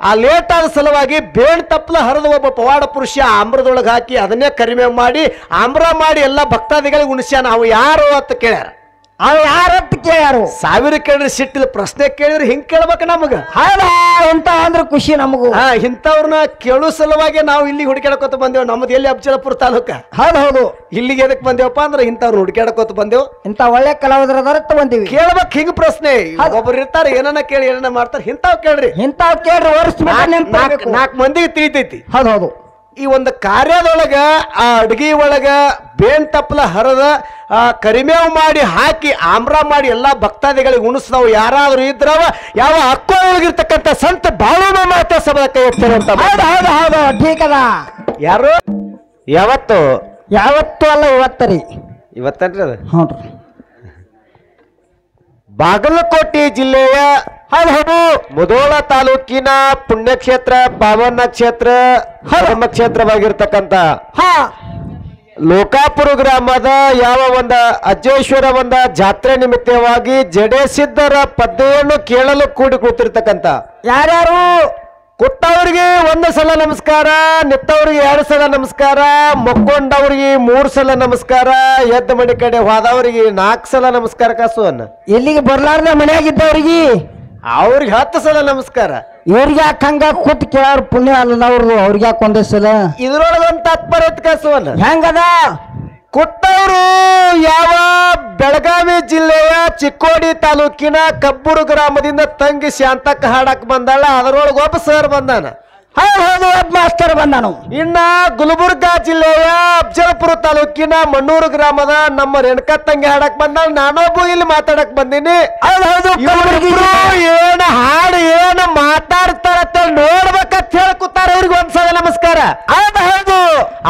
ಆ ಲೇಟ್ ಆದ ಸಲುವಾಗಿ ಬೇಣ್ ತಪ್ಪಲ ಹರಿದ ಒಬ್ಬ ಪವಾಡ ಪುರುಷ ಆಮ್ರದೊಳಗೆ ಹಾಕಿ ಅದನ್ನೇ ಕರಿಮೆ ಮಾಡಿ ಆಮ್ರ ಮಾಡಿ ಎಲ್ಲ ಭಕ್ತಾದಿಗಳಿಗೆ ಉಣಿಸ್ಯಾನ. ನಾವು ಯಾರು ಅಂತ ಕೇಳ್ಯಾರ. ಅವ್ ಯಾರತ್ ಕೇಳ್ಯಾರು? ಸಾವಿರ ಕೇಳ್ರಿ ಸಿಟ್ಟಿಲ್ಲ, ಪ್ರಶ್ನೆ ಕೇಳಿದ್ರೆ ಹಿಂಗ್ ಕೇಳ್ಬೇಕು ನಮಗ. ಹೌದಾ ಅಂತ ಅಂದ್ರೆ ಖುಷಿ ನಮಗೂ. ಇಂಥವ್ರನ್ನ ಕೇಳೋ ಸಲುವಾಗಿ ನಾವು ಇಲ್ಲಿ ಹುಡುಕಾಡ್ಕೊತ ಬಂದೇವು. ನಮ್ದು ಎಲ್ಲಿ ಅಫಜಲಪುರ ತಾಲೂಕ. ಹೌದು ಇಲ್ಲಿಗೆ ಎದಕ್ ಬಂದೇವಪ್ಪ ಅಂದ್ರೆ ಇಂಥವ್ರು ಹುಡುಕಾಡ್ಕೊತ ಬಂದೇವು. ಇಂತ ಒಳ್ಳೆ ಕಲಾವಿದರ ಬಂದಿವಿ. ಕೇಳ್ಬೇಕು ಹಿಂಗ್ ಪ್ರಶ್ನೆ. ಒಬ್ಬರು ಇರ್ತಾರೆ ಏನನ್ನ ಕೇಳಿ ಏನನ್ನ ಮಾಡ್ತಾರೆ. ಇಂಥವ್ ಕೇಳ್ರಿ, ಇಂಥವ್ ಕೇಳ್ರಿ. ವರ್ಷ 4 ಮಂದಿಗೆ ತಿಳಿತೈತಿ. ಹೌದು ಈ ಒಂದು ಕಾರ್ಯದೊಳಗ ಆ ಅಡ್ಗಿ ಒಳಗ ಬೇನ್ ತಪ್ಪಲ ಹರದ ಕರಿಮೇವು ಮಾಡಿ ಹಾಕಿ ಆಮ್ರ ಮಾಡಿ ಎಲ್ಲಾ ಭಕ್ತಾದಿಗಳಿಗೆ ಉಣಿಸ್ದವು ಯಾರಾದ್ರೂ ಇದ್ರವ ಯಾವ ಅಕ್ಕೋಳಗಿರ್ತಕ್ಕಂಥ ಸಂತ ಬಾಳುವ ಮಾತ ಸಭಾ ಕೈ ಎತ್ತಿರಂತ. ಹೌದು ಠೀಕ್ ಅದ. ಯಾರು ಯಾವತ್ತು ಅಲ್ಲ ಇವತ್ತರಿ. ಇವತ್ತನ್ರಿ ಅದು. ಹೌದ್ರಿ. ಬಾಗಲಕೋಟೆ ಜಿಲ್ಲೆಯ ಮುಧೋಳ ತಾಲೂಕಿನ ಪುಣ್ಯಕ್ಷೇತ್ರ ಪಾವನ ಕ್ಷೇತ್ರ ಧರ್ಮ ಕ್ಷೇತ್ರವಾಗಿರ್ತಕ್ಕಂಥ ಲೋಕಾಪುರ ಗ್ರಾಮದ ಯಾವ ಒಂದು ಅಜ್ಜೇಶ್ವರ ಒಂದು ಜಾತ್ರೆ ನಿಮಿತ್ತವಾಗಿ ಜಡೇಸಿದ್ದರ ಪದ್ದೆಯನ್ನು ಕೇಳಲು ಕೂಡಿ ಕೂತಿರ್ತಕ್ಕಂಥ ಯಾರ್ಯಾರು ಕುಟ್ಟವ್ರಿಗೆ 1 ಸಲ ನಮಸ್ಕಾರ, ನಿತ್ತವ್ರಿಗೆ 2 ಸಲ ನಮಸ್ಕಾರ, ಮಕ್ಕೊಂಡವ್ರಿಗೆ 3 ಸಲ ನಮಸ್ಕಾರ, ಎದ್ದ ಮನೆ ಕಡೆ ಹೋದವ್ರಿಗೆ 4 ಸಲ ನಮಸ್ಕಾರ. ಕಾಸುವನ್ನ ಎಲ್ಲಿಗೆ ಬರ್ಲಾರ್ದ ಮನೆಯಾಗಿದ್ದವ್ರಿಗೆ ಅವ್ರಿಗೆ 10 ಸಲ ನಮಸ್ಕಾರ. ಇವ್ರಿಗೆ ಯಾಕೆ ಹಂಗ ಕೂತ್ ಕೇಳಾರ ಪುಣ್ಯ ಅಲ್ಲ ಅವ್ರದು. ಅವ್ರಿಗೆ ಯಾಕೆ ಒಂದೇ ಸಲ. ಇದ್ರೊಳಗೊಂದು ತಾತ್ಪರ್ಯ ಕಾಸುವನ್ನ ಹೆಂಗದ? ಕುಟ್ಟವರು ಯಾವ ಬೆಳಗಾವಿ ಜಿಲ್ಲೆಯ ಚಿಕ್ಕೋಡಿ ತಾಲೂಕಿನ ಕಬ್ಬೂರು ಗ್ರಾಮದಿಂದ ತಂಗಿ ಶಾಂತಕ್ಕ ಹಾಡಕ್ ಬಂದಾಳ. ಅದರೊಳಗೆ ಒಬ್ಬ ಸರ್ ಬಂದಾನ. ಹೌದು ವೆಬ್ ಮಾಸ್ಟರ್ ಬಂದಾನು. ಇನ್ನ ಗುಲ್ಬರ್ಗಾ ಜಿಲ್ಲೆಯ ಅಫಜಲಪುರ ತಾಲೂಕಿನ ಮಣ್ಣೂರು ಗ್ರಾಮದ ನಮ್ಮ ರೇಣುಕಾ ತಂಗಿ ಹಾಡಕ್ ಬಂದಾಳ. ನಾನೊಬ್ಬ ಇಲ್ಲಿ ಮಾತಾಡಕ್ ಬಂದೀನಿ. ಏನ ಹಾಡು ಏನ ಮಾತಾಡ್ತಾರತ್ತ ನೋಡ್ಬೇಕಂತ ಹೇಳಿ ಕೂತಾರ. ಅವ್ರಿಗೆ 1 ಸಲ ನಮಸ್ಕಾರ. ಹೌದು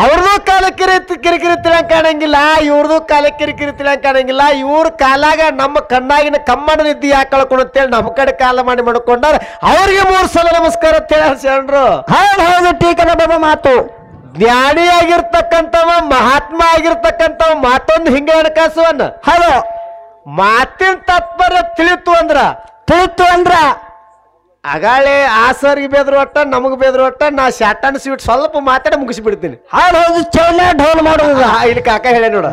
ಅವ್ರದ್ದು ಕಾಲ ಕಿರಿಕಿರಿ ತಿಳಂಗ್ ಕಾಣಂಗಿಲ್ಲ, ಇವ್ರದ್ದು ಕಾಲ ಕಿರಿಕಿರಿ ತಿಳಂಗ್ ಕಾಣಂಗಿಲ್ಲ. ಇವ್ರ ಕಾಲಾಗ ನಮ್ಮ ಕಣ್ಣಾಗಿನ ಕಮ್ಮನ ನಿದ್ದಿ ಯಾಕೆ ಕಳ್ಕೊಂಡಂತೇಳಿ ನಮ್ಮ ಕಡೆ ಕಾಲ ಮಾಡಿ ಮಾಡ್ಕೊಂಡಾರ. ಅವ್ರಿಗೆ 3 ಸಲ ನಮಸ್ಕಾರ ಅಂತ ಹೇಳಿ ಶರಣರು. ಹೌದು ಟೀಕದ ಬಾಬಾ ಮಾತು. ಜ್ಞಾನಿ ಆಗಿರ್ತಕ್ಕಂಥವ ಮಹಾತ್ಮ ಆಗಿರ್ತಕ್ಕಂಥವ ಮಾತೊಂದು ಹಿಂಗೆ ಹಣಕಾಸುವನ್ನ. ಹೌದು ಮಾತಿನ ತಾತ್ಪರ್ಯ ತಿಳಿತು ಅಂದ್ರ ಅಗಾಳೆ ಆ ಸರ್ಗೆ ಬೇದ್ರು ಒಟ್ಟ ನಮಗ್ ಬೇದ್ರು ಒಟ್ಟ ನಾ ಶಾಟನ್ ಸ್ವೀಟ್ ಸ್ವಲ್ಪ ಮಾತಾಡಿ ಮುಗಿಸ್ಬಿಡ್ತೀನಿ. ಹೌದು ಚೌಲ ಢೋಲ್ ಮಾಡೋದು ಇಲ್ಲಿ ಕಾಕ ಹೇಳಿ ನೋಡ.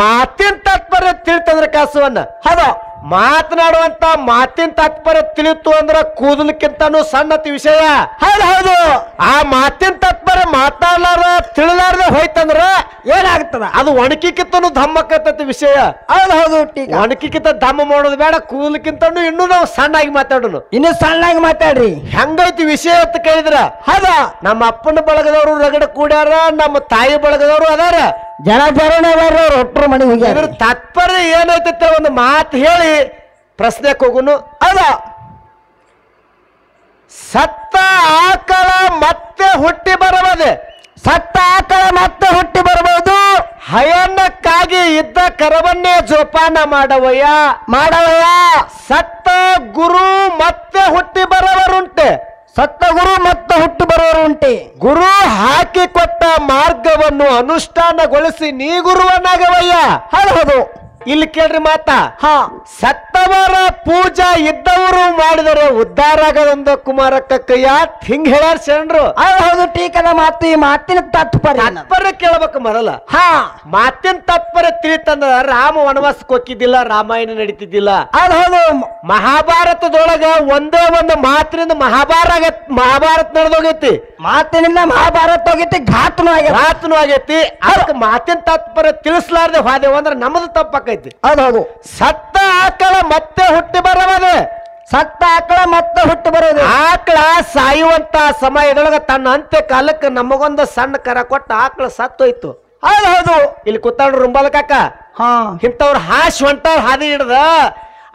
ಮಾತಿನ ತಾತ್ಪರ್ಯ ತಿಳಿತಂದ್ರ ಕಾಸುವನ್ನ. ಹೌದು ಮಾತನಾಡುವಂತ ಮಾತಿನ ತಾತ್ಪರ್ಯ ತಿಳಿತು ಅಂದ್ರ ಕೂದಲಕ್ಕಿಂತಾನು ಸಣ್ಣತಿ ವಿಷಯ. ಹೌದು ಆ ಮಾತಿನ ತಾತ್ಪರ್ಯ ಮಾತಾಡ್ಲಾರ ತಿಳಿಲಾರ್ದೆ ಹೋಯ್ತಂದ್ರ ಏನಾಗ್ತದ? ಅದು ಒಣಕಿಕ್ಕಿಂತನು ಧಮ್ಮಕ್ಕಂತ ವಿಷಯ. ಹೌದು ಒಣಕಿಕ್ಕಿಂತ ಧಮ್ಮ ಮಾಡೋದು ಬೇಡ, ಕೂದಲಕ್ಕಿಂತನು ಇನ್ನೂ ನಾವು ಸಣ್ಣಾಗಿ ಮಾತಾಡೋನು. ಇನ್ನು ಸಣ್ಣಾಗಿ ಮಾತಾಡ್ರಿ. ಹೆಂಗೈತಿ ವಿಷಯ ಅಂತ ಕೇಳಿದ್ರ ಹೌದ ನಮ್ಮ ಅಪ್ಪನ ಬಳಗದವರು ರಗಡ ಕೂಡ್ಯಾರ, ನಮ್ಮ ತಾಯಿ ಬಳಗದವರು ಅದಾರ. ಜನ ಒಟ್ಟರು ಮನೆ ಹೋಗಿ ಇದ್ರ ತಾತ್ಪರ್ಯ ಏನೈತೆ ಒಂದು ಮಾತು ಹೇಳಿ ಪ್ರಶ್ನೆಗೆ ಹೋಗುನು. ಅದ ಸತ್ತ ಆಕಳ ಮತ್ತೆ ಹುಟ್ಟಿ ಬರಬಹುದು. ಸತ್ತ ಆಕಳ ಮತ್ತೆ ಹುಟ್ಟಿ ಬರಬಹುದು. ಹಯಣ್ಣಕ್ಕಾಗಿ ಇದ್ದ ಕರವನ್ನೇ ಜೋಪಾನ ಮಾಡವಯ್ಯ. ಸತ್ತ ಗುರು ಮತ್ತೆ ಹುಟ್ಟಿ ಬರವರುಂಟೆ. ಸತ್ತ ಗುರು ಮತ್ತೆ ಹುಟ್ಟಿ ಬರೋರುಂಟೆ. ಗುರು ಹಾಕಿಕೊಟ್ಟ ಮಾರ್ಗವನ್ನು ಅನುಷ್ಠಾನಗೊಳಿಸಿ ನೀ ಗುರುವನ್ನಾಗವಯ್ಯ. ಹೌದು ಇಲ್ಲಿ ಕೇಳ್ರಿ ಮಾತಾ. ಸತ್ತವರ ಪೂಜಾ ಇದ್ದವರು ಮಾಡಿದರೆ ಉದ್ಧಾರ ಆಗದಂದ ಕುಮಾರಕ್ಕ ಕೈಯ ಹಿಂಗ್ ಹೇಳ್ಯಾರ ಶರಣರು. ಹೌದು ಟೀಕದ ಮಾತು. ಈ ಮಾತಿನ ತಾತ್ಪರ್ಯ ಕೇಳ್ಬೇಕು ಮೊದಲ. ಮಾತಿನ ತಾತ್ಪರ್ಯ ತಿಳಿತಂದ್ರ ರಾಮ ವನವಾಸಕ್ಕೆ ಹೋಗಿದ್ದಿಲ್ಲ, ರಾಮಾಯಣ ನಡೀತಿದ್ದಿಲ್ಲ. ಹೌದು ಮಹಾಭಾರತದೊಳಗ ಒಂದೇ ಒಂದು ಮಾತಿನಿಂದ ಮಹಾಭಾರತ ನಡೆದೋಗೈತಿ. ಮಾತಿನಿಂದ ಮಹಾಭಾರತ ಹೋಗೈತಿ, ಘಾತನು ಆಗೈತಿ. ಅದಕ್ಕೆ ಮಾತಿನ ತಾತ್ಪರ್ಯ ತಿಳಿಸ್ಲಾರ್ದೆ ಹೋದೆವು ಅಂದ್ರೆ ನಮ್ಮದು ತಪ್ಪಾಕೈತಿ. ಹೌದು ಸತ್ತ ಆಕಳ ಮತ್ತೆ ಹುಟ್ಟಿ ಬರಬಹುದು. ಸತ್ತ ಆಕಳ ಮತ್ತೆ ಹುಟ್ಟಿ ಬರೋದು. ಆಕಳ ಸಾಯುವಂತ ಸಮಯದೊಳಗ ತನ್ನ ಅಂತ್ಯ ಕಾಲಕ್ಕೆ ನಮಗೊಂದು ಸಣ್ಣ ಕರ ಕೊಟ್ಟ ಆಕಳ ಸತ್ತೋಯ್ತು. ಹೌದು ಇಲ್ಲಿ ಕೂತಾಡ್ರು ರುಂಬಾಲ ಕಾಕ. ಇಂಥವ್ರು ಹಾಶ್ ಹೊಂಟಾರ ಹಾದಿ ಹಿಡ್ದ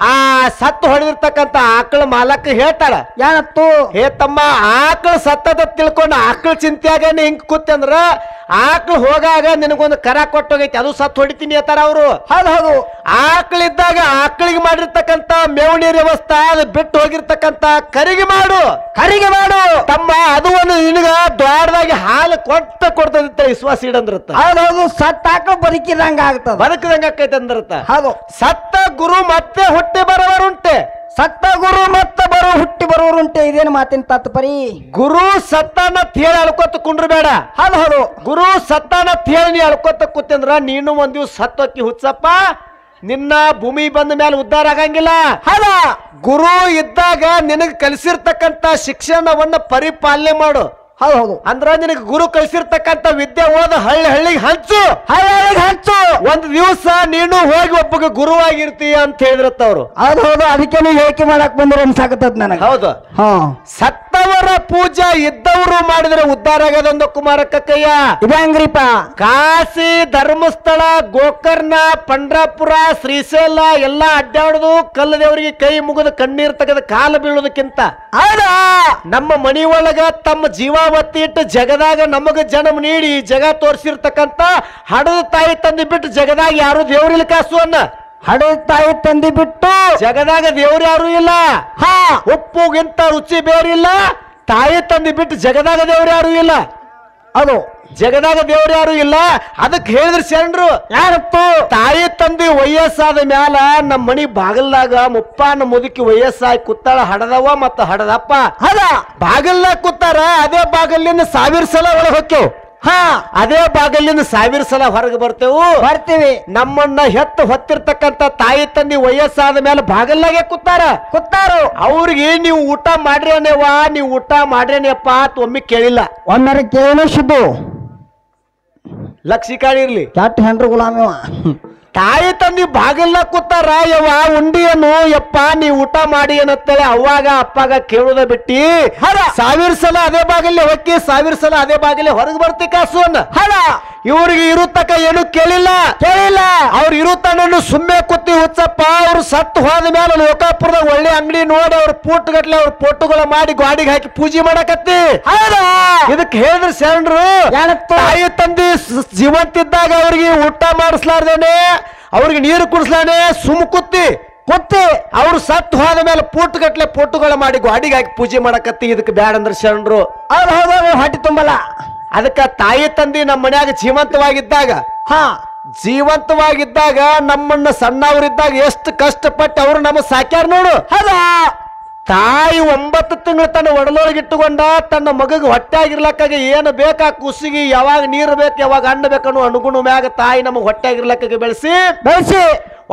ಆ ಸತ್ತು ಹೊಡೆದಿರ್ತಕ್ಕಂಥ ಆಕಳ ಮಾಲಕ್ ಹೇಳ್ತಾಳ, ಏನತ್ತು ಹೇ ತಮ್ಮ ಆಕಳ ಸತ್ತದ ತಿಳ್ಕೊಂಡು ಆಕಳ ಚಿಂತೆಯಾಗ ಹಿಂಗ್ ಕೂತಂದ್ರ ಆಕಳ ಹೋಗಾಗ ನಿನಗೊಂದು ಕರ ಕೊಟ್ಟೋಗೈತಿ, ಅದು ಸತ್ತು ಹೊಡಿತೀನಿ ಅಂತಾರ ಅವರು. ಹೌದು ಆಕಳಿದ್ದಾಗ ಆಕಳಿಗೆ ಮಾಡಿರ್ತಕ್ಕಂಥ ಮೇವು ನೀರು ವ್ಯವಸ್ಥೆ ಅದು ಬಿಟ್ಟು ಹೋಗಿರ್ತಕ್ಕಂಥ ಕರಿಗೆ ಮಾಡು ತಮ್ಮ. ಅದು ಒಂದು ನಿನಗ ದ್ವಾರದಾಗಿ ಹಾಲು ಕೊಡ್ತದಿತ್ತ ವಿಶ್ವಾಸ ಇಡಂದ್ರತ್ತ. ಹೌದು ಸತ್ತ ಆಕಳ ಬದುಕಿದಂಗ ಆಗ್ತದ, ಬದುಕದಂಗ ಆಕೈತೆ ಅಂದ್ರತ್ತ. ಹೌದು ಸತ್ತ ಗುರು ಮತ್ತೆ ಹುಟ್ಟಿ ಬರವರುಂಟೆ. ಸತ್ತ ಗುರು ಮತ್ತ ಬರೋ ಹುಟ್ಟಿ ಬರೋರು ಉಂಟೆ ಇದೇನು ಮಾತಿನ ತಾತ್ಪರಿ ಗುರು ಸತ್ತಾನ ಹೇಳಿ ಅಳ್ಕೊತ ಕುಂಡ್ರ ಬೇಡ. ಹೌದು ಗುರು ಸತ್ತಾನ ಹೇಳಿ ನೀ ಅಳ್ಕೊತ ಕೂತಂದ್ರ ನೀನು ಒಂದ್ ದಿವ್ಸ ಸತ್ತೋಕಿ ಹುಚ್ಚಪ್ಪ, ನಿನ್ನ ಭೂಮಿ ಬಂದ ಮೇಲೆ ಉದ್ಧಾರ ಆಗಂಗಿಲ್ಲ. ಹೌದಾ ಗುರು ಇದ್ದಾಗ ನಿನಗೆ ಕಲಿಸಿರ್ತಕ್ಕಂತ ಶಿಕ್ಷಣವನ್ನ ಪರಿಪಾಲನೆ ಮಾಡು. ಹೌದು ಅಂದ್ರ ನಿನಗೆ ಗುರು ಕಲಿಸಿರ್ತಕ್ಕಂತ ವಿದ್ಯೆ ಓದ ಹಳ್ಳಿಗೆ ಹಂಚು. ಹಂಚು ಒಂದ್ ದಿವಸ ನೀನು ಹೋಗಿ ಒಬ್ಬಗ ಗುರುವಾಗಿರ್ತೀಯ ಅಂತ ಹೇಳಿದ್ರತ್ತ ಅವ್ರು. ಹೌದು ಅದಕ್ಕೆ ನೀವು ಹೇಳಿಕೆ ಮಾಡಕ್ ಬಂದ್ರೆ ಅನ್ಸಾಕತ್ತದ ನನಗೆ. ಹೌದು, ಸತ್ತವರ ಪೂಜಾ ಇದ್ದವರು ಮಾಡಿದ್ರೆ ಉದ್ಧಾರ ಆಗದಂದ ಕುಮಾರಕ್ಕಯ್ಯ. ಇದಂಗ್ರಿಪ್ಪ ಕಾಶಿ, ಧರ್ಮಸ್ಥಳ, ಗೋಕರ್ಣ, ಪಂಡ್ರಾಪುರ, ಶ್ರೀಶೈಲ ಎಲ್ಲ ಅಡ್ಡಾಡುದು ಕಲ್ಲ ದೇವರಿಗೆ ಕೈ ಮುಗಿದು ಕಣ್ಣೀರ್ ತೆಗೆದು ಕಾಲು ಬೀಳುದಕ್ಕಿಂತ ಹೌದಾ ನಮ್ಮ ಮನಿ ಒಳಗ ತಮ್ಮ ಜೀವಾವತ್ತಿ ಇಟ್ಟು ಜಗದಾಗ ನಮಗ ಜನ್ಮ ನೀಡಿ ಜಗ ತೋರಿಸಿರ್ತಕ್ಕಂತ ಹಡದ ತಾಯಿ ತಂದು ಬಿಟ್ಟು ಜಗದಾಗ ಯಾರು ದೇವ್ರಿಲ್ಲ ಕಾಸು ಅನ್ನ. ಹಡದ ತಾಯಿ ತಂದಿ ಬಿಟ್ಟು ಜಗದಾಗ ದೇವ್ರು ಯಾರು ಇಲ್ಲ. ಉಪ್ಪುಗಿಂತ ರುಚಿ ಬೇರಿಲ್ಲ. ತಾಯಿ ತಂದಿ ಬಿಟ್ಟು ಜಗದಾಗ ದೇವ್ರು ಯಾರು ಇಲ್ಲ. ಅದು ಜಗದಾಗ ದೇವ್ರು ಯಾರು ಇಲ್ಲ. ಅದಕ್ಕೆ ಹೇಳಿದ್ರು ಶರಣರು, ಯಾರತ್ತು ತಾಯಿ ತಂದಿ ವಯಸ್ಸಾದ ಮ್ಯಾಲ ನಮ್ಮ ಮನಿ ಬಾಗಲ್ದಾಗ ಮುಪ್ಪಾನ ಮುದುಕಿ ವಯಸ್ಸಾಗಿ ಕುತ್ತಾಳ ಹಡದವ ಮತ್ತ ಹಡದಪ್ಪ. ಹೌದ ಬಾಗಲ್ದಾಗ ಕೂತಾರ, ಅದೇ ಬಾಗಲಿಂದ 1000 ಸಲ ಒಳಗೆ ಹೊಕ್ಕೇವು. ಅದೇ ಬಾಗಲಿಂದ 1000 ಸಲ ಹೊರಗೆ ಬರ್ತೇವು, ಬರ್ತೀವಿ. ನಮ್ಮನ್ನ ಹೆತ್ತು ಹೊತ್ತಿರ್ತಕ್ಕಂತ ತಾಯಿ ತಂದಿ ವಯಸ್ಸಾದ ಮೇಲೆ ಬಾಗಲ್ಲಾಗೆ ಕೂತಾರು. ಅವ್ರಿಗೆ ನೀವು ಊಟ ಮಾಡ್ರೇನೇವಾ, ನೀವು ಊಟ ಮಾಡ್ರೇನೇಪ್ಪ ಅಂತ ಒಮ್ಮೆ ಕೇಳಿಲ್ಲ. ಒಮ್ಮೆ ಕೇಳಿ ಶುದ್ಧು ಲಕ್ಷಿ ಕಾಣಿರ್ಲಿ ಕೆಟ್ಟ ಹೆಂಡ್ರು ಗುಲಾಮಿವ. ತಾಯಿ ತಂದಿ ಬಾಗಲ್ನ ಕೂತಾರ. ಯವ್ವ ಉಂಡಿಯನು ಯಪ್ಪ ನೀ ಊಟ ಮಾಡಿ ಏನತ್ತೇಳಿ ಅವಾಗ ಅಪ್ಪಾಗ ಕೇಳುದ ಬಿಟ್ಟಿ 1000 ಸಲ ಅದೇ ಬಾಗಲ್ಲೇ ಹೊಕ್ಕಿ 1000 ಸಲ ಅದೇ ಬಾಗಲ್ಲೇ ಹೊರಗೆ ಬರ್ತಿ ಕಾಸು ಅನ್ನ. ಇವ್ರಿಗೆ ಇರುತ್ತಕ ಏನು ಕೇಳಿಲ್ಲ. ಅವ್ರು ಇರುತ್ತಾನು ಸುಮ್ಮನೆ ಕೂತಿ ಹುಚ್ಚಪ್ಪ. ಅವ್ರು ಸತ್ತು ಹೋದ ಮೇಲೆ ಲೋಕಾಪುರದಾಗ ಒಳ್ಳೆ ಅಂಗಡಿ ನೋಡಿ ಅವ್ರ ಗಟ್ಲೆ ಅವ್ರ ಫೋಟೋಗಳ ಮಾಡಿ ಗಾಡಿಗೆ ಹಾಕಿ ಪೂಜೆ ಮಾಡಕತ್ತಿ. ಇದಕ್ಕೆ ಹೇಳಿದ್ರು ಶರಣರು, ತಾಯಿ ತಂದಿ ಜೀವಂತಿದ್ದಾಗ ಅವ್ರಿಗೆ ಊಟ ಮಾಡಿಸ್ಲಾರ್ದೇನೆ, ಅವ್ರಿಗೆ ನೀರು ಕುಡಿಸ್ಲಾನೆ, ಸುಮ್ ಕೂತಿ ಅವ್ರು ಸತ್ತು ಹೋದ ಮೇಲೆ ಗಟ್ಲೆ ಫೋಟೋಗಳ ಮಾಡಿ ಗಾಡಿಗೆ ಹಾಕಿ ಪೂಜೆ ಮಾಡಕತ್ತಿ. ಇದಕ್ಕೆ ಬ್ಯಾಡ ಅಂದ್ರೆ ಶರಣರು ಹೊಟ್ಟಿ ತುಂಬಲ್ಲ. ಅದಕ್ಕ ತಾಯಿ ತಂದಿ ನಮ್ಮ ಮನ್ಯಾಗ ಜೀವಂತವಾಗಿದ್ದಾಗ ನಮ್ಮನ್ನ ಸಣ್ಣವರಿದ್ದಾಗ ಎಷ್ಟು ಕಷ್ಟಪಟ್ಟು ಅವ್ರು ನಮ್ಮ ಸಾಕ್ಯಾರ ನೋಡು. ತಾಯಿ 9 ತಿಂಗಳು ತನ್ನ ಒಡಲೊಳಗಿಟ್ಟುಕೊಂಡ ತನ್ನ ಮಗಗೆ ಹೊಟ್ಟೆ ಆಗಿರ್ಲಕ್ಕಾಗಿ ಏನು ಬೇಕಾ ಕುಸಿಗಿ, ಯಾವಾಗ ನೀರು ಬೇಕು ಯಾವಾಗ ಹಣ್ಣು ಬೇಕನ್ನೋ ಅನುಗುಣ ಮ್ಯಾಗ ತಾಯಿ ನಮಗೆ ಹೊಟ್ಟೆ ಆಗಿರ್ಲಕ್ಕಾಗಿ ಬೆಳೆಸಿ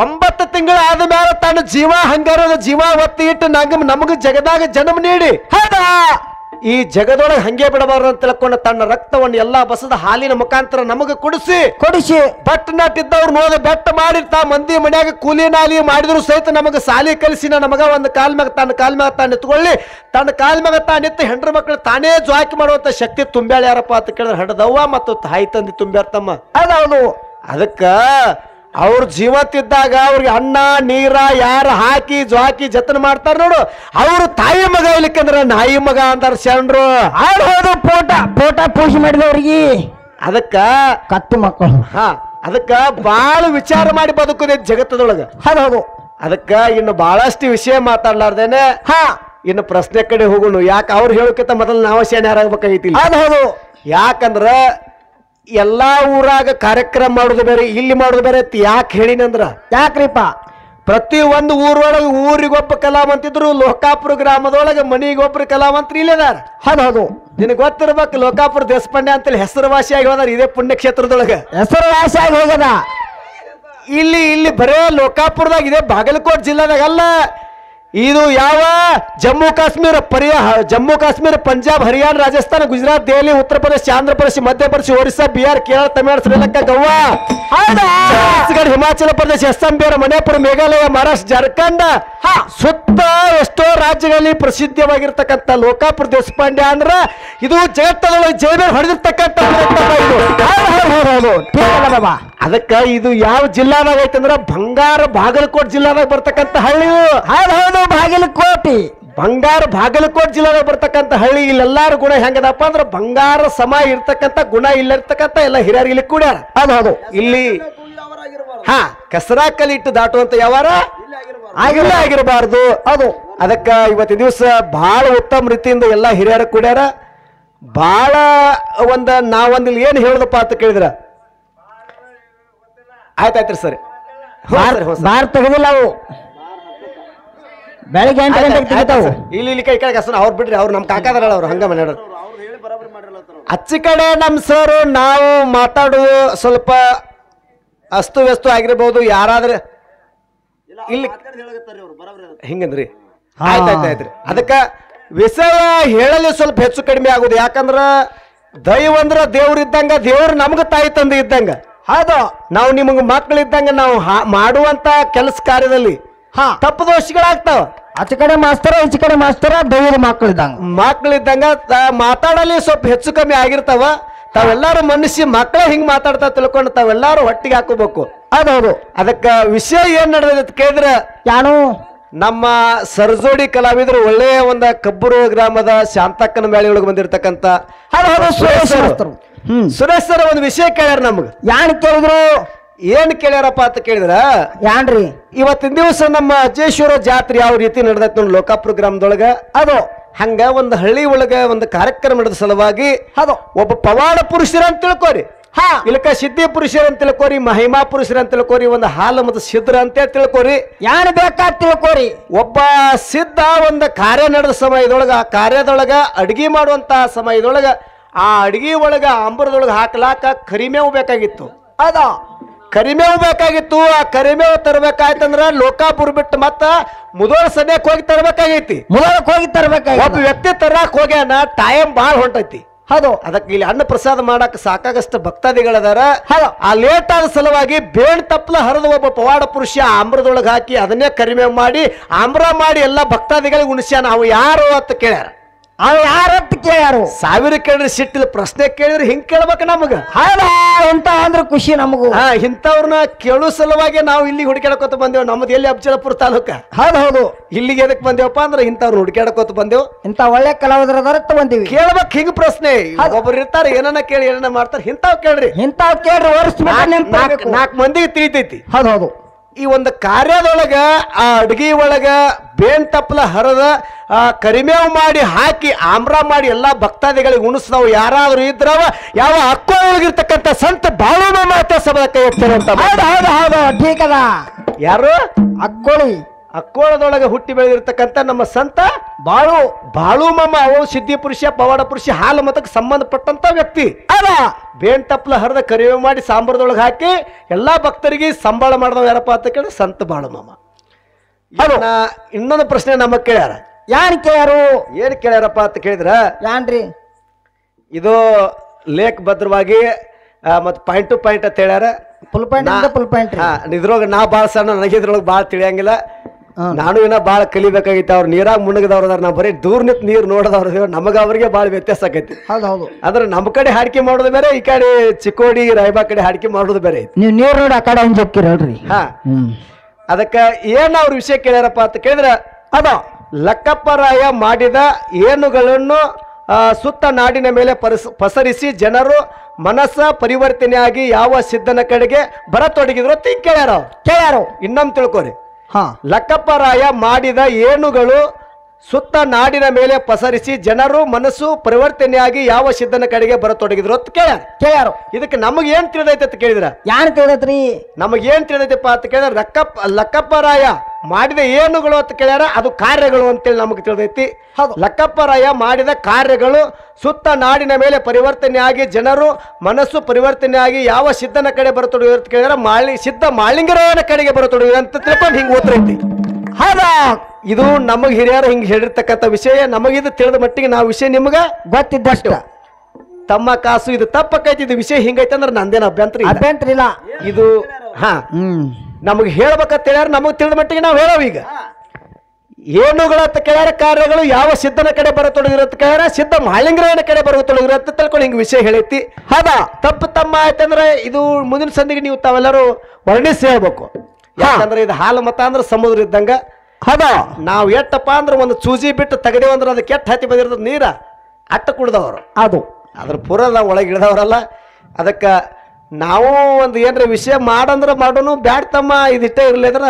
9 ತಿಂಗಳು ಆದ ಮ್ಯಾಲ ತನ್ನ ಜೀವ ಹಂಗಾರದ ಜೀವ ಒತ್ತಿ ಇಟ್ಟು ನಮಗ ಜಗದಾಗ ಜನ್ಮ ನೀಡಿ ಈ ಜಗದೊಳಗೆ ಹಂಗೆ ಬಿಡಬಾರ್ದು ಅಂತ ತಿಳ್ಕೊಂಡು ತನ್ನ ರಕ್ತವನ್ನು ಎಲ್ಲಾ ಬಸದ ಹಾಲಿನ ಮುಖಾಂತರ ನಮಗೆ ಕೊಡಿಸಿ ಬಟ್ ನಟ್ಟಿದ್ದವ್ರು ನೋದ ಬೆಟ್ಟ ಮಾಡಿರ್ತಾ ಮಂದಿ ಮನ್ಯಾಗ ಕೂಲಿ ನಾಲಿ ಮಾಡಿದ್ರು ಸಹಿತ ನಮಗ ಸಾಲಿ ಕಲಿಸಿನ ನಮಗ ಒಂದು ಕಾಲ್ ಮ್ಯಾಗ ತಾನು ನಿತ್ಕೊಳ್ಳಿ, ತನ್ನ ಕಾಲ್ ಮ್ಯಾಗ ನಿತ್ತು ಹೆಂಡ್ರ ಮಕ್ಕಳು ತಾನೇ ಜಾಕಿ ಮಾಡುವಂತ ಶಕ್ತಿ ತುಂಬ್ಯಾಳ ಯಾರಪ್ಪ ಅಂತ ಕೇಳಿದ್ರೆ ಹಡದವ್ವ ಮತ್ತು ತಾಯಿ ತಂದಿ ತುಂಬ್ಯಾರ್ತಮ್ಮ. ಅದೌದು. ಅದಕ್ಕ ಅವ್ರ ಜೀವತ್ತಿದ್ದಾಗ ಅವ್ರಿಗೆ ಅನ್ನ ನೀರ ಯಾರು ಹಾಕಿ ಜಾಕಿ ಜತನ ಮಾಡ್ತಾರ ನೋಡು, ಅವ್ರು ತಾಯಿ ಮಗ ಇಲ್ಲಿಕಂದ್ರ ನಾಯಿ ಮಗ ಅಂತಾರ ಶರಣರು. ಹೌದು, ಫೋಟ ಪೂಜೆ ಮಾಡಿದವ್ರಿಗೆ ಅದಕ್ಕ ಕತ್ತಿ ಮಕ್ಕಳು. ಅದಕ್ಕ ಬಾಳ ವಿಚಾರ ಮಾಡಿ ಬದುಕುದೇ ಜಗತ್ತದೊಳಗ. ಹೌದು. ಅದಕ್ಕ ಇನ್ನು ಬಹಳಷ್ಟು ವಿಷಯ ಮಾತಾಡ್ಲಾರ್ದೇನೆ ಇನ್ನು ಪ್ರಶ್ನೆ ಕಡೆ ಹೋಗುನು. ಯಾಕೆ ಅವ್ರು ಹೇಳೋಕ್ಕಿಂತ ಮೊದಲು ನಾವು ಶಾಣ್ಯಾರಾಗಬೇಕಾಗೈತಿ. ಹೌದು. ಯಾಕಂದ್ರ ಎಲ್ಲಾ ಊರಾಗ ಕಾರ್ಯಕ್ರಮ ಮಾಡೋದು ಬೇರೆ, ಇಲ್ಲಿ ಮಾಡೋದು ಬೇರೆ. ಯಾಕೆ ಹೇಳಿನಂದ್ರ ಯಾಕ್ರಿಪ್ಪ, ಪ್ರತಿ ಒಂದು ಊರೊಳಗೆ ಊರಿಗೊಬ್ಬ ಕಲಾವಂತಿದ್ರು. ಲೋಕಾಪುರ ಗ್ರಾಮದೊಳಗೆ ಮನಿಗೊಬ್ಬರು ಕಲಾವಂತರು ಇಲ್ಲದಾರ. ಹೌದು. ನಿನಗೆ ಗೊತ್ತಿರ್ಬೇಕು, ಲೋಕಾಪುರ ದೇಶಪಾಂಡೆ ಅಂತೇಳಿ ಹೆಸರುವಾಸಿಯಾಗಿ ಹೋದಾರ ಇದೇ ಪುಣ್ಯಕ್ಷೇತ್ರದೊಳಗೆ. ಹೆಸರುವಾಸಿಯಾಗಿ ಹೋಗದ. ಇಲ್ಲಿ ಬರೇ ಲೋಕಾಪುರದಾಗ ಇದೆ, ಬಾಗಲಕೋಟೆ ಜಿಲ್ಲಾದಾಗ ಅಲ್ಲ. ಇದು ಯಾವ ಜಮ್ಮು ಕಾಶ್ಮೀರ, ಪಂಜಾಬ್, ಹರಿಯಾಣ, ರಾಜಸ್ಥಾನ, ಗುಜರಾತ್, ದೆಹಲಿ, ಉತ್ತರ ಪ್ರದೇಶ, ಆಂಧ್ರ ಪ್ರದೇಶ, ಮಧ್ಯಪ್ರದೇಶ, ಒರಿಸ್ಸಾ, ಬಿಹಾರ್, ಕೇರಳ, ತಮಿಳುನಾಡು, ಶ್ರೀಲಂಕಾ, ಗೋವಾ, ಛತ್ತೀಸ್ಗಢ, ಹಿಮಾಚಲ ಪ್ರದೇಶ, ಅಸ್ಸಾಂ, ಬಿಹಾರ, ಮಣಿಪುರ, ಮೇಘಾಲಯ, ಮಹಾರಾಷ್ಟ್ರ, ಜಾರ್ಖಂಡ್ ಸುತ್ತ ಎಷ್ಟೋ ರಾಜ್ಯಗಳಲ್ಲಿ ಪ್ರಸಿದ್ಧವಾಗಿರ್ತಕ್ಕಂಥ ಲೋಕಾಪುರ ದೇಶಪಾಂಡೆ ಅಂದ್ರ ಇದು ಜಗತ್ತದೊಳಗೆ ಜೈಬೇರ್ ಹೊಡೆದಿರ್ತಕ್ಕಂಥ. ಅದಕ್ಕ ಇದು ಯಾವ ಜಿಲ್ಲಾದಾಗ ಐತಂದ್ರ ಬಾಗಲಕೋಟೆ ಜಿಲ್ಲಾದಾಗ ಬರ್ತಕ್ಕಂಥ ಹಳ್ಳಿ. ಹೌದು, ಬಾಗಲಕೋಟೆ ಜಿಲ್ಲಾದಾಗ ಬರ್ತಕ್ಕಂಥ ಹಳ್ಳಿ. ಇಲ್ಲೆಲ್ಲಾರು ಗುಣ ಹೆಂಗದಪ್ಪ ಅಂದ್ರ ಬಂಗಾರ ಸಮ ಇರ್ತಕ್ಕಂಥ ಗುಣ ಇಲ್ಲಿರ್ತಕ್ಕಂಥ ಎಲ್ಲ ಹಿರಿಯರು ಇಲ್ಲಿ ಕೂಡ್ಯಾರ. ಹೌದು. ಇಲ್ಲಿ ಕಸರಾ ಕಲಿಟ್ಟು ದಾಟುವಂತ ಯಾವಾರ ಆಗಿರಬಾರ್ದು. ಅದು ಅದಕ್ಕ ಇವತ್ತಿನ ದಿವಸ ಬಹಳ ಉತ್ತಮ ರೀತಿಯಿಂದ ಎಲ್ಲ ಹಿರಿಯರು ಕೂಡ್ಯಾರ. ಬಹಳ ನಾವೊಂದಿಲ್ಲಿ ಏನ್ ಹೇಳುದಪ್ಪ ಅಂತ ಕೇಳಿದ್ರ ಆಯ್ತಾಯ್ತ್ರಿ ಸರಿ. ಬಾರ್ ತೆಗೆದಿಲ್ಲ ಅವು ಬೆಳಿಗ್ಗೆ 8 ಗಂಟೆಗೆ ತೆಗಿತಾವು. ಇಲ್ಲಿ ಕೈ ಕಡೆ ಕಸ ಅವ್ರು ಬಿಡ್ರಿ, ಅವ್ರು ನಮ್ಮ ಕಾಕಾದಾರ ಅವ್ರು ಹಂಗ ಮನೆ ಅಚ್ಚಿ ಕಡೆ ನಮ್ಮ ಸರ್ ನಾವು ಮಾತಾಡೋದು ಸ್ವಲ್ಪ ಅಸ್ತು ವ್ಯಸ್ತು ಆಗಿರ್ಬೋದು. ಯಾರಾದ್ರೆ ಇಲ್ಲಿ ಹಿಂಗಂದ್ರಿ ಆಯ್ತಾಯ್ತಾಯ್ತ್ರಿ. ಅದಕ್ಕ ವಿಷಯ ಹೇಳಲಿ ಸ್ವಲ್ಪ ಹೆಚ್ಚು ಕಡಿಮೆ ಆಗುದು. ಯಾಕಂದ್ರ ದೈವ ಅಂದ್ರ ದೇವ್ರ ಇದ್ದಂಗ, ದೇವ್ರ ನಮ್ಗ ತಾಯಿ ತಂದೆ ಇದ್ದಂಗ. ಹೌದು, ನಾವು ನಿಮಗ ಮಕ್ಕಳಿದ್ದಂಗ ನಾವು ಮಾಡುವಂತ ಕೆಲಸ ಕಾರ್ಯದಲ್ಲಿ ತಪ್ಪು ದೋಷಗಳಾಗ್ತಾವ. ಆಚೆ ಕಡೆ ಮಾಸ್ತರ ಈಚೆ ಕಡೆ ಮಾಸ್ತರ, ದೈವದ ಮಕ್ಕಳಿದ್ದಂಗ ಮಾತಾಡಲಿ ಸ್ವಲ್ಪ ಹೆಚ್ಚು ಕಮ್ಮಿ ಆಗಿರ್ತಾವ. ತಾವೆಲ್ಲಾರು ಮನುಷ್ಯ ಮಕ್ಕಳೇ ಹಿಂಗ್ ಮಾತಾಡ್ತಾ ತಿಳ್ಕೊಂಡು ತಾವೆಲ್ಲಾರು ಹೊಟ್ಟಿಗೆ ಹಾಕೋಬೇಕು. ಹೌದೌದು. ಅದಕ್ಕ ವಿಷಯ ಏನ್ ನಡೆದ ಕೇಳಿದ್ರ, ಯಾನು ನಮ್ಮ ಸರ್ಜೋಡಿ ಕಲಾವಿದರು ಒಳ್ಳೆಯ ಒಂದು ಕಬ್ಬೂರು ಗ್ರಾಮದ ಶಾಂತಕ್ಕನ ಮೇಳೆ ಒಳಗೆ ಬಂದಿರತಕ್ಕಂತ ಸುರೇಶ್ ಸರ್ ಒಂದು ವಿಷಯ ಕೇಳ್ಯಾರ ನಮ್ಗ. ಯಾನ್ ಕೇಳಿದ್ರು? ಏನ್ ಕೇಳ್ಯಾರಪ್ಪ ಅಂತ ಕೇಳಿದ್ರ, ಯಾನ್ರಿ ಇವತ್ತಿನ ದಿವಸ ನಮ್ಮ ಅಜೇಶ್ವರ ಜಾತ್ರೆ ಯಾವ ರೀತಿ ನಡೆದೈತಿ ನೋಡಿ ಲೋಕಾಪುರ ಗ್ರಾಮದೊಳಗ. ಅದು ಹಂಗ ಒಂದು ಹಳ್ಳಿ ಒಳಗ ಒಂದು ಕಾರ್ಯಕ್ರಮ ನಡೆದ ಸಲುವಾಗಿ ಅದು ಒಬ್ಬ ಪವಾಡ ಪುರುಷರ ಅಂತ ತಿಳ್ಕೋರಿ, ಇಲ್ಲಕ ಸಿದ್ಧಿ ಪುರುಷರ ಅಂತ ತಿಳ್ಕೋರಿ, ಮಹಿಮಾ ಪುರುಷರ ಅಂತ ತಿಳ್ಕೋರಿ, ಒಂದು ಹಾಲು ಮತ್ತು ಸಿದ್ಧರ ಅಂತ ತಿಳ್ಕೋರಿ, ಯಾನ್ ಬೇಕಾದ ತಿಳ್ಕೋರಿ. ಒಬ್ಬ ಸಿದ್ಧ ಒಂದು ಕಾರ್ಯ ನಡೆದ ಸಮಯದೊಳಗ, ಆ ಕಾರ್ಯದೊಳಗ ಅಡ್ಗಿ ಮಾಡುವಂತ ಸಮಯದೊಳಗ ಆ ಅಡ್ಗಿ ಒಳಗ ಅಂಬರದೊಳಗ ಹಾಕ್ಲಾಕ ಕರಿಮೇವು ಬೇಕಾಗಿತ್ತು. ಅದ ಕರಿಮೇವು ಬೇಕಾಗಿತ್ತು. ಆ ಕರಿಮೇವು ತರಬೇಕಾಯ್ತಂದ್ರ ಲೋಕಾಪುರ ಬಿಟ್ಟು ಮತ್ತ ಮುದೋಳ ಸದ್ಯಕ್ಕೆ ಹೋಗಿ ತರಬೇಕಾಗೈತಿ. ಮುದೋಳಕ್ಕೆ ಹೋಗಿ ತರಬೇಕಾಗಿ ಒಬ್ಬ ವ್ಯಕ್ತಿ ತರಕ್ ಹೋಗ್ಯಾನ, ಟೈಮ್ ಬಾಳ ಹೊಂಟೈತಿ. ಹೌದು, ಅದಕ್ಕೆ ಇಲ್ಲಿ ಅನ್ನ ಪ್ರಸಾದ ಮಾಡಕ್ ಸಾಕಾಗಷ್ಟು ಭಕ್ತಾದಿಗಳದಾರ. ಆ ಲೇಟ್ ಆದ ಸಲುವಾಗಿ ಬೇಣ್ ತಪ್ಪಲ ಹರಿದ ಒಬ್ಬ ಪವಾಡ ಪುರುಷ ಆಮ್ರದೊಳಗೆ ಹಾಕಿ ಅದನ್ನೇ ಕರಿಮೇವು ಮಾಡಿ ಆಮ್ರ ಮಾಡಿ ಎಲ್ಲಾ ಭಕ್ತಾದಿಗಳಿಗೆ ಉಣಿಸ್ಯಾನ. ಅವು ಯಾರು ಅಂತ ಕೇಳ್ಯಾರ. ಅವ್ ಯಾರಂತ ಕೇಳ್ಯಾರು? ಸಾವಿರ ಕೇಳಿದ್ರೆ ಸಿಟ್ಟಿಲ್ಲ, ಪ್ರಶ್ನೆ ಕೇಳಿದ್ರೆ ಹಿಂಗ್ ಕೇಳ್ಬೇಕ ನಮಗ. ಎಂತ ಅಂದ್ರೆ ಖುಷಿ ನಮಗೂ. ಇಂಥವ್ರನ್ನ ಕೇಳೋ ಸಲುವಾಗಿ ನಾವು ಇಲ್ಲಿ ಹುಡುಕಾಡಕೋತ ಬಂದೇವ್. ನಮ್ದು ಎಲ್ಲಿ ಅಫಜಲಪುರ ತಾಲೂಕ. ಹೌದು, ಇಲ್ಲಿಗೆ ಎದಕ್ ಬಂದೇವಪ್ಪ ಅಂದ್ರೆ ಇಂಥವ್ರು ಹುಡುಕಾಡಕೋತ ಬಂದೇವ್. ಇಂತ ಒಳ್ಳೆ ಕಲಾವಿದರ ಬಂದಿವಿ. ಕೇಳ್ಬೇಕ್ ಹಿಂಗ್ ಪ್ರಶ್ನೆ. ಒಬ್ಬರು ಇರ್ತಾರೆ ಏನನ್ನ ಕೇಳಿ ಏನನ್ನ ಮಾಡ್ತಾರೆ. ಇಂಥವ್ ಕೇಳ್ರಿ, ಇಂಥವ್ ಕೇಳ್ರಿ. ವರ್ಷ 4 ಮಂದಿಗೆ ತಿಳಿತೈತಿ. ಹೌದು, ಈ ಒಂದು ಕಾರ್ಯದೊಳಗ ಆ ಅಡ್ಗಿ ಒಳಗ ಬೇನ್ ತಪ್ಪಲ ಹರದ ಕರಿಮೇವು ಮಾಡಿ ಹಾಕಿ ಆಮ್ರ ಮಾಡಿ ಎಲ್ಲಾ ಭಕ್ತಾದಿಗಳಿಗೆ ಉಣಿಸ್ತಾವ್ ಯಾರಾದ್ರೂ ಇದ್ರವ ಯಾವ ಅಕ್ಕೋಳಗಿರ್ತಕ್ಕಂಥ ಸಂತ ಬಾಳು ಮಾತೆ ಸಭಾ ಕೈ ಎತ್ತಾರಂತ. ಠೀಕದ ಯಾರು? ಅಕ್ಕೋಳಿ. ಅಕ್ಕೋಳದೊಳಗೆ ಹುಟ್ಟಿ ಬೆಳೆದಿರ್ತಕ್ಕಂಥ ನಮ್ಮ ಸಂತ ಬಾಳು ಮಾಮ. ಅವು ಸಿದ್ಧಿ ಪುರುಷ ಪವಾಡ ಪುರುಷ ಹಾಲು ಮತಕ್ಕೆ ಸಂಬಂಧಪಟ್ಟಂತ ವ್ಯಕ್ತಿ. ಅದ ಬೇನ್ ತಪ್ಪಲ ಹರದ ಕರಿವೆ ಮಾಡಿ ಸಾಂಬಾರದೊಳಗೆ ಹಾಕಿ ಎಲ್ಲಾ ಭಕ್ತರಿಗೆ ಸಂಬಳ ಮಾಡಿದವ ಯಾರಪ್ಪ ಅಂತ ಕೇಳಿ ಸಂತ ಬಾಳು ಮಾಮ. ಇನ್ನೊಂದು ಪ್ರಶ್ನೆ ನಮಗ್ ಕೇಳ್ಯಾರ. ಯಾನ್ ಕೇಳ್ಯಾರು? ಏನ್ ಕೇಳ್ಯಾರಪ್ಪ ಅಂತ ಕೇಳಿದ್ರ, ಯಾನ್ರಿ ಇದು ಲೇಖ ಭದ್ರವಾಗಿ ಮತ್ ಪಾಯಿಂಟ್ ಟು ಪಾಯಿಂಟ್ ಅಂತ ಹೇಳ್ಯಾರ. Full point. ಇದ್ರೊಳಗ ನಾ ಬಾಳ ಸಣ್ಣ, ನನಗೆ ಇದ್ರೊಳಗೆ ಬಾಳ ತಿಳಿಯಂಗಿಲ್ಲ. ನಾನು ಇನ್ನ ಬಾಳ ಕಲಿಬೇಕಾಗಿತ್ತು. ಅವ್ರು ನೀರಾಗ ಮುಣಗದವ್ರದಾರ, ನಾವು ಬರೀ ದೂರ ನಿಂತ ನೀರು ನೋಡದವ್ರ. ನಮಗ ಅವ್ರಿಗೆ ಬಾಳ ವ್ಯತ್ಯಾಸ ಆಕೈತಿ. ಹೌದು, ಅಂದ್ರೆ ನಮ್ಮ ಕಡೆ ಹಾಡಿಕೆ ಮಾಡೋದು ಬೇರೆ, ಈ ಕಡೆ ಚಿಕ್ಕೋಡಿ ರಾಯಬಾ ಕಡೆ ಹಾಡಿಕೆ ಮಾಡೋದು ಬೇರೆ ಐತಿ. ನೀವು ನೀರು ನೋಡಿ ಆ ಕಡೆ ಹಂಜಕ್ಕಿರಲ್ರಿ. ಅದಕ್ಕ ಏನ್ ಅವ್ರ ವಿಷಯ ಕೇಳ್ಯಾರಪ್ಪ ಅಂತ ಕೇಳಿದ್ರ, ಅದ ಲಕ್ಕಪ್ಪರಾಯ ಮಾಡಿದ ಏನುಗಳನ್ನು ಸುತ್ತ ನಾಡಿನ ಮೇಲೆ ಪಸರಿಸಿ ಜನರು ಮನಸ್ಸ ಪರಿವರ್ತನೆಯಾಗಿ ಯಾವ ಸಿದ್ಧನ ಕಡೆಗೆ ಬರತೊಡಗಿದ್ರು ಅಂತ ಕೇಳ್ಯಾರ. ಇನ್ನೊಮ್ಮೆ ತಿಳ್ಕೊರಿ. ಲಕ್ಕಪ್ಪರಾಯ ಮಾಡಿದ ಏನುಗಳು ಸುತ್ತ ನಾಡಿನ ಮೇಲೆ ಪಸರಿಸಿ ಜನರು ಮನಸ್ಸು ಪರಿವರ್ತನೆಯಾಗಿ ಯಾವ ಸಿದ್ಧನ ಕಡೆಗೆ ಬರತೊಡಗಿದ್ರು ಅಂತ ಕೇಳ್ಯಾರ. ಇದಕ್ಕೆ ನಮಗ್ ಏನ್ ತಿಳಿದೈತೆ ಅಂತ ಕೇಳಿದ್ರ, ಯಾನ್ ತಿಳಿದೈತ್ರಿ? ನಮಗ್ ಏನ್ ತಿಳಿದೈತಪ್ಪ ಅಂತ ಕೇಳಿದ್ರ, ಲಕ್ಕಪ್ಪರಾಯ ಮಾಡಿದ ಏನುಗಳು ಅಂತ ಕೇಳ್ಯಾರ, ಅದು ಕಾರ್ಯಗಳು ಅಂತೇಳಿ ನಮಗ್ ತಿಳಿದೈತಿ. ಲಕ್ಕಪ್ಪರಾಯ ಮಾಡಿದ ಕಾರ್ಯಗಳು ಸುತ್ತ ನಾಡಿನ ಮೇಲೆ ಪರಿವರ್ತನೆಯಾಗಿ ಜನರು ಮನಸ್ಸು ಪರಿವರ್ತನೆಯಾಗಿ ಯಾವ ಸಿದ್ಧನ ಕಡೆ ಬರತೊಡಗಿದ್ರು ಅಂತ ಕೇಳಿದ್ರ, ಸಿದ್ಧ ಮಾಳಿಂಗರಾಯನ ಕಡೆಗೆ ಬರತೊಡಗಿದ್ರು ಅಂತ ತಿಳ್ಕೊಂಡು ಹಿಂಗ್ ಓದ್ರೈತಿ. ಇದು ನಮಗ್ ಹಿರಿಯರು ಹಿಂಗ್ ಹೇಳಿರ್ತಕ್ಕಂಥ ವಿಷಯ. ನಮಗಿದು ತಿಳಿದ ಮಟ್ಟಿಗೆ ನಾವು ವಿಷಯ ನಿಮ್ಗ ಗೊತ್ತಿದ್ದಷ್ಟು. ತಮ್ಮ ಕಾಸು ಇದು ತಪ್ಪಕೈತಿ, ಇದು ವಿಷಯ ಹಿಂಗೈತೆ ಅಂದ್ರೆ ನಂದೇನು ಅಭ್ಯಂತರ ಇಲ್ಲ. ಇದು ನಮಗ್ ಹೇಳ್ಬೇಕಂತ ಹೇಳ್ಯಾರ. ನಮಗ್ ತಿಳಿದ ಮಟ್ಟಿಗೆ ನಾವು ಹೇಳೋವ. ಈಗ ಏನುಗಳಂತ ಕೇಳ್ಯಾರ, ಕಾರ್ಯಗಳು ಯಾವ ಸಿದ್ಧನ ಕಡೆ ಬರತೊಡಗಿರೋ ಅಂತ ಕೇಳ್ಯಾರ, ಸಿದ್ಧ ಮಾಳಿಂಗರಾಯನ ಕಡೆ ಬರತೊಡಗಿರೋ ಅಂತ ತಿಳ್ಕೊಂಡು ಹಿಂಗ್ ವಿಷಯ ಹೇಳೈತಿ. ತಪ್ಪು ತಮ್ಮ ಆಯ್ತಂದ್ರೆ ಇದು ಮುಂದಿನ ಸಂದಿಗೆ ನೀವು ತಾವೆಲ್ಲರೂ ವರ್ಣಿಸಿ ಹೇಳ್ಬೇಕು. ಯಾಕಂದ್ರೆ ಇದು ಹಾಲು ಮತ ಅಂದ್ರೆ ಸಮುದ್ರ ಇದ್ದಂಗ. ನಾವು ಎಟ್ಟಪ್ಪ ಅಂದ್ರೆ ಒಂದು ಚೂಜಿ ಬಿಟ್ಟು ತೆಗದೇವ ಅಂದ್ರೆ ಅದಕ್ಕೆ ಕೆಟ್ಟ ಹತ್ತಿ ಬಂದಿರ್ತದ ನೀರ ಅಟ್ಟ ಕುಡ್ದವ್ರು. ಅದ್ರ ಪುರದ ಒಳಗೆ ಇಳಿದವ್ರಲ್ಲ. ಅದಕ್ಕ ನಾವು ಒಂದು ಏನ್ರ ವಿಷಯ ಮಾಡಂದ್ರ ಮಾಡೋನು, ಬ್ಯಾಡ್ ತಮ್ಮ ಇದಿಟ್ಟೇ ಇರ್ಲಿದ್ರ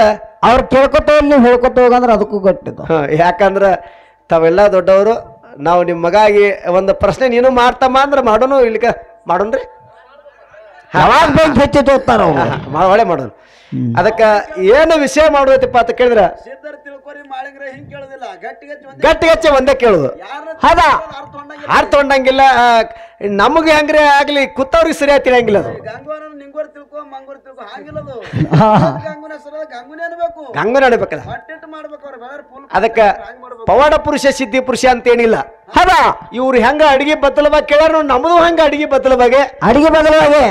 ಅವ್ರು ಕೇಳ್ಕೊತ ನೀವು ಹೇಳ್ಕೊತ ಹೋಗಂದ್ರೆ ಅದಕ್ಕೂ ಗೊತ್ತಿದ್ದು. ಯಾಕಂದ್ರ ತಾವೆಲ್ಲ ದೊಡ್ಡವರು. ನಾವು ನಿಮ್ಮ ಮಗಾಗಿ ಒಂದು ಪ್ರಶ್ನೆ ನೀನು ಮಾಡ್ತಮ್ಮ ಅಂದ್ರೆ ಮಾಡೋನು, ಇಲ್ಲಿಕ ಮಾಡೋನ್ರಿ. ಯಾವಾಗ ಬೆಂಕಿ ಹೆಚ್ಚಿ ತೋತಾರ ಒಳ್ಳೆ ಮಾಡೋನು. ಅದಕ್ಕ ಏನು ವಿಷಯ ಮಾಡುವತ್ತಪ್ಪ ಅಂತ ಕೇಳಿದ್ರ ಸಿದ್ಧರ್ ತಿಳ್ಕೊರಿ ಮಾಡಿದ್ರೆ ಹಿಂಗ್ ಕೇಳೋದಿಲ್ಲ ಗಟ್ಟಿಗಚ್ಚೆ ಒಂದೇ ಕೇಳುದು ಹೌದ ಹಾರ್ ತೊಗೊಂಡಂಗಿಲ್ಲ ನಮಗೆ ಹಂಗ್ರೆ ಆಗ್ಲಿ ಕುತ್ತವ್ರಿಗೆ ಸರಿಯಾಗಿ ತಿಳಿಯಂಗಿಲ್ಲ ಅದು ಗಂಗೋರ ನಿಂಗೋರ್ ತಿಳ್ಕೊ ಮಂಗೋರ್ ತಿಳ್ಕೊ ಹಾಗಿಲ್ಲದು ಗಂಗುನ ಹೆಸರು ಗಂಗುನೇ ಅನ್ಬೇಕು ಗಂಗನ ನಡಿಬೇಕಲ್ಲ ಹೊಟ್ಟೆಟ್ಟು ಮಾಡ್ಬೇಕು ಅವ್ರ ಬೇರೆ ಫುಲ್ ಅದಕ್ಕ ಪವಾಡ ಪುರುಷ ಸಿದ್ಧಿ ಪುರುಷ ಅಂತ ಏನಿಲ್ಲ ಹೌದ ಇವ್ರು ಹೆಂಗ ಅಡಿಗೆ ಬದಲವಾಗಿ ಕೇಳ್ಯಾರ ನಮ್ದು ಹಂಗ ಅಡಿಗೆ ಬದಲವಾಗಿ ಅಡಿಗೆ ಬದಲಾಗಿ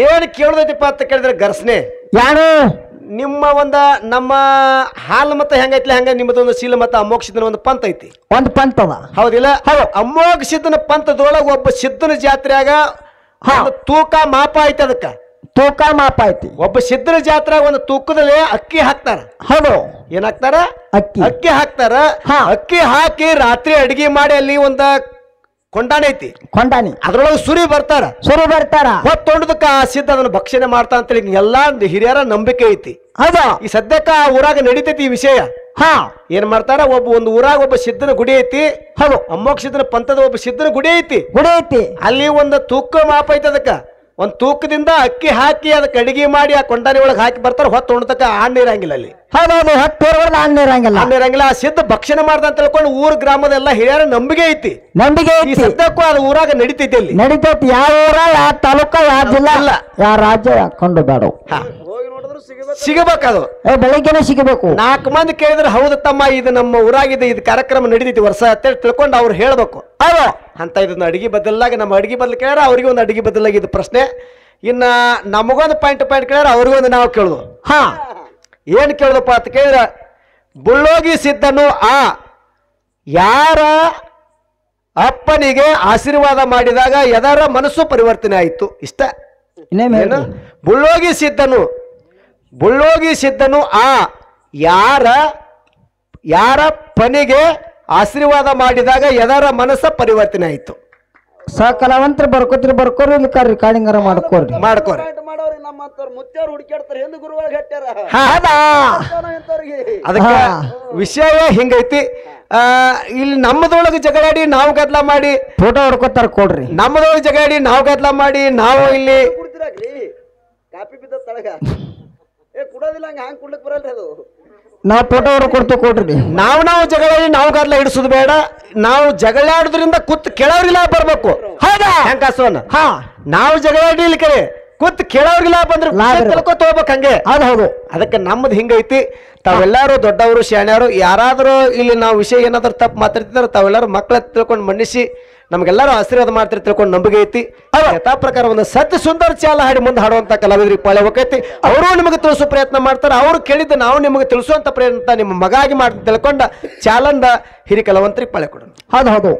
ಏನ್ ಕೇಳದೈತಿಪ್ಪ ಅಂತ ಕೇಳಿದ್ರೆ ಗರ್ಸನೆ ಯಾರು ನಿಮ್ಮ ನಮ್ಮ ಹಾಲು ಮತ ಹೆಂಗೈತ್ಲಿ ಹಂಗ ನಿಮ್ಮದೊಂದು ಶೀಲ ಮತ ಅಮೋಘ ಸಿದ್ಧನ ಒಂದು ಪಂಥ ಐತಿ ಒಂದು ಪಂತದ ಹೌದಿಲ್ಲ ಅಮೋಘ ಸಿದ್ಧನ ಪಂಥದೊಳಗ ಒಬ್ಬ ಸಿದ್ಧನ ಜಾತ್ರೆಯಾಗ ತೂಕ ಮಾಪ ಐತಿ ಅದಕ್ಕ ತೂಕ ಮಾಪ ಐತಿ ಒಬ್ಬ ಸಿದ್ಧನ ಜಾತ್ರೆ ಒಂದು ತೂಕದಲ್ಲಿ ಅಕ್ಕಿ ಹಾಕ್ತಾರ ಹೌದು ಏನ್ ಹಾಕ್ತಾರ ಅಕ್ಕಿ ಹಾಕ್ತಾರ ಅಕ್ಕಿ ಹಾಕಿ ರಾತ್ರಿ ಅಡಿಗೆ ಮಾಡಿ ಅಲ್ಲಿ ಒಂದ ಕೊಂಡಾಣಿ ಐತಿ ಕೊಂಡಾಣಿ ಅದ್ರೊಳಗೆ ಸುರಿ ಬರ್ತಾರ ಹೊತ್ತೊಂಡದಕ್ಕ ಆ ಸಿದ್ಧ ಅದನ್ನ ಭಕ್ಷಣೆ ಮಾಡ್ತಾ ಅಂತೇಳಿ ಎಲ್ಲಾ ಹಿರಿಯರ ನಂಬಿಕೆ ಐತಿ ಹೌದಾ ಈ ಸದ್ಯಕ್ಕ ಆ ಊರಾಗ ನಡೀತೈತಿ ಈ ವಿಷಯ ಏನ್ ಮಾಡ್ತಾರ ಒಂದು ಊರಾಗ ಒಬ್ಬ ಸಿದ್ಧನ ಗುಡಿ ಐತಿ ಹೌದು ಅಮೋಘ ಸಿದ್ಧನ ಪಂಥದ ಒಬ್ಬ ಸಿದ್ಧನ ಗುಡಿ ಐತಿ ಅಲ್ಲಿ ಒಂದು ತೂಕ ಮಾಪ ಐತಿ ಅದಕ್ಕ ಒಂದ್ ತೂಕದಿಂದ ಅಕ್ಕಿ ಹಾಕಿ ಅದಕ್ಕೆ ಅಡಿಗೆ ಮಾಡಿ ಆ ಕೊಂಡಾನಿ ಒಳಗೆ ಹಾಕಿ ಬರ್ತಾರ ಹೊತ್ತು ಉಣ್ತಕ್ಕ ಹಣ್ಣು ಇರಂಗಿಲ್ಲ ಅಲ್ಲಿ ಹೌದೌದು ಹಣ್ಣು ಇರಂಗಿಲ್ಲ ಆ ಸಿದ್ಧ ಭಕ್ಷಣೆ ಮಾಡ್ದ ಅಂತ ತಿಳ್ಕೊಂಡು ಊರ್ ಗ್ರಾಮದೆಲ್ಲ ಹಿರಿಯರ ನಂಬಿಕೆ ಐತಿ ಈ ಸದ್ಯಕ್ಕೂ ಅದು ಊರಾಗ ನಡೀತೈತಿ ಅಲ್ಲಿ ನಡೀತೈತಿ ಯಾವ ಊರ ಯಾವ ತಾಲೂಕ ಯಾವ ಜಿಲ್ಲಾ ಅಲ್ಲ ಯಾವ ರಾಜ್ಯ ಕೊಂಡು ಬೇಡ ಸಿಗಬೇಕದು ಬೆಳಿಗ್ಗೆನೆ ಸಿಗಬೇಕು 4 ಮಂದಿ ಕೇಳಿದ್ರೆ ಹೌದು ತಮ್ಮ ಇದು ನಮ್ಮ ಊರಾಗಿದೆ ಇದು ಕಾರ್ಯಕ್ರಮ ನಡೀತೈತಿ ವರ್ಷ ಅಂತೇಳಿ ತಿಳ್ಕೊಂಡು ಅವ್ರು ಹೇಳ್ಬೇಕು ಅದು ಅಂತ ಇದನ್ನ ಅಡಿಗೆ ಬದಲಾಗಿ ನಮ್ಮ ಅಡಿಗೆ ಬದಲು ಕೇಳ್ಯಾರ ಅವ್ರಿಗೆ ಒಂದು ಅಡಿಗೆ ಬದಲಾಗಿ ಇದು ಪ್ರಶ್ನೆ ಇನ್ನ ನಮಗೊಂದು ಪಾಯಿಂಟ್ ಕೇಳ್ಯಾರ ಅವ್ರಿಗೊಂದು ನಾವು ಕೇಳುದು ಏನ್ ಕೇಳುದಪ್ಪ ಅಂತ ಕೇಳಿದ್ರ ಬುಳ್ಳೋಗಿ ಸಿದ್ಧನು ಯಾರ ಅಪ್ಪನಿಗೆ ಆಶೀರ್ವಾದ ಮಾಡಿದಾಗ ಎದರ ಮನಸ್ಸು ಪರಿವರ್ತನೆ ಆಯಿತು ಇಷ್ಟ ಬುಳ್ಳೋಗಿ ಸಿದ್ಧನು ಯಾರಪ್ಪನಿಗೆ ಆಶೀರ್ವಾದ ಮಾಡಿದಾಗ ಎದರ ಮನಸ್ಸ ಪರಿವರ್ತನೆ ಆಯಿತು ಸಕಲವಂತ್ರ ಬರ್ಕೋರಿ ಇಲ್ಲಿ ರೆಕಾರ್ಡಿಂಗ್ ಮಾಡ್ಕೋರಿ ಮಾಡೋರಿ ನಮ್ಮಂತವ್ರು ಮುತ್ಯಾರು ಹುಡುಕ್ಯಾಡ್ತಾರೆ ಎಂದು ಗುರುವಾಗಿ ಹಟ್ಟ್ಯಾರ ಅದಕ್ಕೆ ವಿಷಯ ಹಿಂಗೈತಿ ಇಲ್ಲಿ ನಮ್ಮದೊಳಗೆ ಜಗಳಾಡಿ ನಾವು ಗದ್ಲ ಮಾಡಿ ಫೋಟೋ ಹೊಡ್ಕೋತಾರ ಕೊಡ್ರಿ ನಮ್ಮದೊಳಗೆ ಜಗಳಾಡಿ ನಾವು ಗದ್ಲ ಮಾಡಿ ನಾವು ಇಲ್ಲಿ ಕುಡ್ತಿರಾಗ್ಲಿ ಕಾಪಿ ಬಿದ್ದ ತಳಗ ಕುಡೋದಿಲ್ಲ ಹಂಗ ಹಂಗ್ ಕುಡ್ಲಿಕ್ ಬರಲ್ರಿ ಅದು ನಾವು ಫೋಟೋ ಹೊಡ್ಕೊಡ್ತೀವಿ ಕೊಡ್ರಿ ನಾವು ಜಗಳಾಡಿ ನಾವು ಗದ್ಲ ಹಿಡಿಸೋದು ಬೇಡ ನಾವು ಜಗಳಾಡೋದ್ರಿಂದ ಕೂತ್ ಕೆಳವ್ರಿಲ್ಲ ಬರ್ಬೇಕು ಹೌದಾ ಹೆಂಗಾಸೋನ ನಾವು ಜಗಳಾಡಿ ಇಲ್ಲಿ ಕಡೆ ಕೂತ್ ಕೇಳೋರ್ಗಿಲ್ಲ ಬಂದ್ರೆ ತಿಳ್ಕೊತ ಹೋಗ್ಬೇಕು ಹಂಗೆ ಹೌದು ಅದಕ್ಕೆ ನಮ್ಮದು ಹಿಂಗೈತಿ ತಾವೆಲ್ಲರೂ ದೊಡ್ಡವರು ಶಾಣ್ಯರು ಯಾರಾದರೂ ಇಲ್ಲಿ ನಾವು ವಿಷಯ ಏನಾದ್ರು ತಪ್ಪು ಮಾತಾಡ್ತಿದ್ರು ತಾವೆಲ್ಲರೂ ಮಕ್ಕಳ ತಿಳ್ಕೊಂಡು ಮನ್ನಿಸಿ ನಮ್ಗೆಲ್ಲರೂ ಆಶೀರ್ವಾದ ಮಾಡ್ತಿರ್ ತಿಳ್ಕೊಂಡು ನಂಬಿಕೆ ಐತಿ ಯಥಾ ಪ್ರಕಾರ ಒಂದು ಸತ್ಯ ಸುಂದರ ಚಾಲ ಹಾಡಿ ಮುಂದೆ ಹಾಡುವಂತ ಕಲಾವಿದರಿಗೆ ಪಾಳೆ ಹೋಗೈತಿ ಅವರು ನಿಮಗೆ ತಿಳಿಸೋ ಪ್ರಯತ್ನ ಮಾಡ್ತಾರೆ ಅವ್ರು ಕೇಳಿದ್ದು ನಾವು ನಿಮಗೆ ತಿಳಿಸುವಂತ ಪ್ರಯತ್ನ ನಿಮ್ಮ ಮಗಾಗಿ ಮಾಡಿ ತಿಳ್ಕೊಂಡ ಚಾಲಂದ ಹಿರಿ ಕಲಾವಂತರಿಗೆ ಪಾಳೆ ಕೊಡೋಣ ಹೌದು